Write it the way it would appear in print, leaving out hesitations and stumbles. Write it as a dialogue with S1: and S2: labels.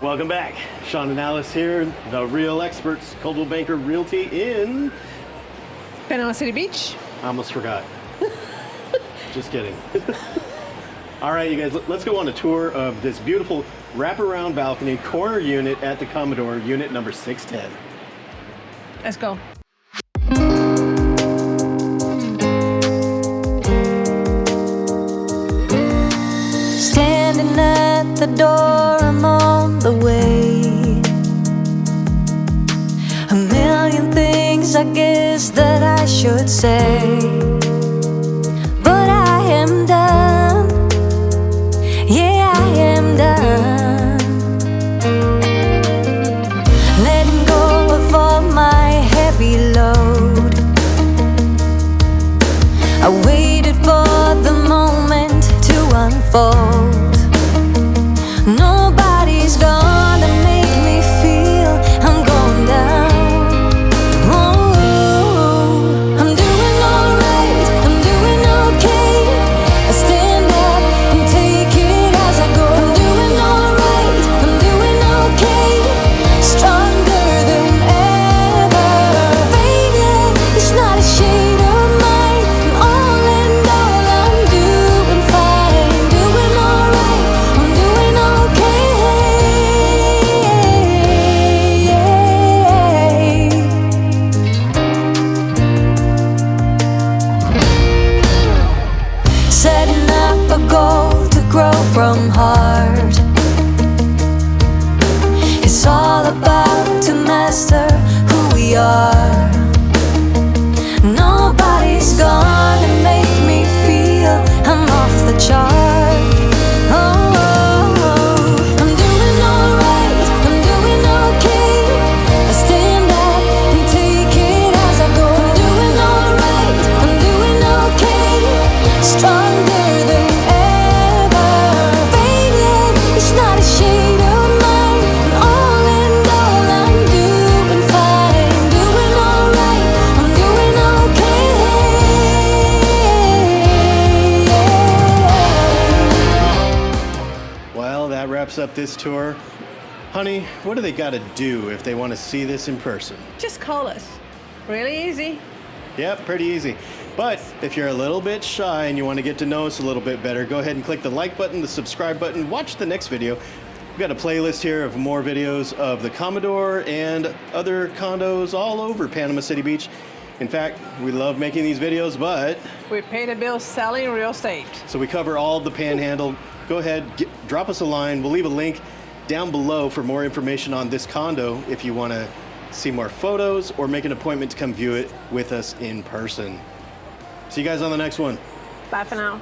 S1: Welcome back. Sean and Alice here, the real experts, Coldwell Banker Realty in
S2: Panama City Beach.
S1: I almost forgot. Just kidding. All right, you guys, let's go on a tour of this beautiful wraparound balcony corner unit at the Commodore, unit number 610.
S2: Let's go.
S3: Standing at the door, I'm on the way. A million things I guess that I should say, but I am done. Yeah, I am done. Letting go of all my heavy load. I waited for the moment to unfold. Nobody's gonna make me feel I'm going down. Oh, I'm doing alright, I'm doing okay. I stand up and take it as I go. I'm doing alright, I'm doing okay. Stronger than ever. Baby, it's not a shade of mine. And all in all, I'm doing fine. Doing alright, I'm doing okay. Setting up a goal to grow from heart. It's all about to master who we are. Nobody's gonna make me feel I'm off the chart. Oh, I'm doing alright, I'm doing okay. I stand up and take it as I go. I'm doing alright, I'm doing okay. Stronger than ever. Baby, it's not a shade of mine. And all in all, I'm doing fine. Doing alright, I'm doing okay.
S1: Well, that wraps up this tour. Honey, what do they got to do if they want to see this in person?
S2: Just call us. Really easy.
S1: Yep, pretty easy. But if you're a little bit shy and you want to get to know us a little bit better, go ahead and click the like button, the subscribe button, watch the next video. We've got a playlist here of more videos of the Commodore and other condos all over Panama City Beach. In fact, we love making these videos, but
S2: We pay the bills selling real estate.
S1: so we cover all the panhandle. Go ahead, drop us a line. We'll leave a link down below for more information on this condo if you want to see more photos or make an appointment to come view it with us in person. See you guys on the next one.
S2: Bye for now.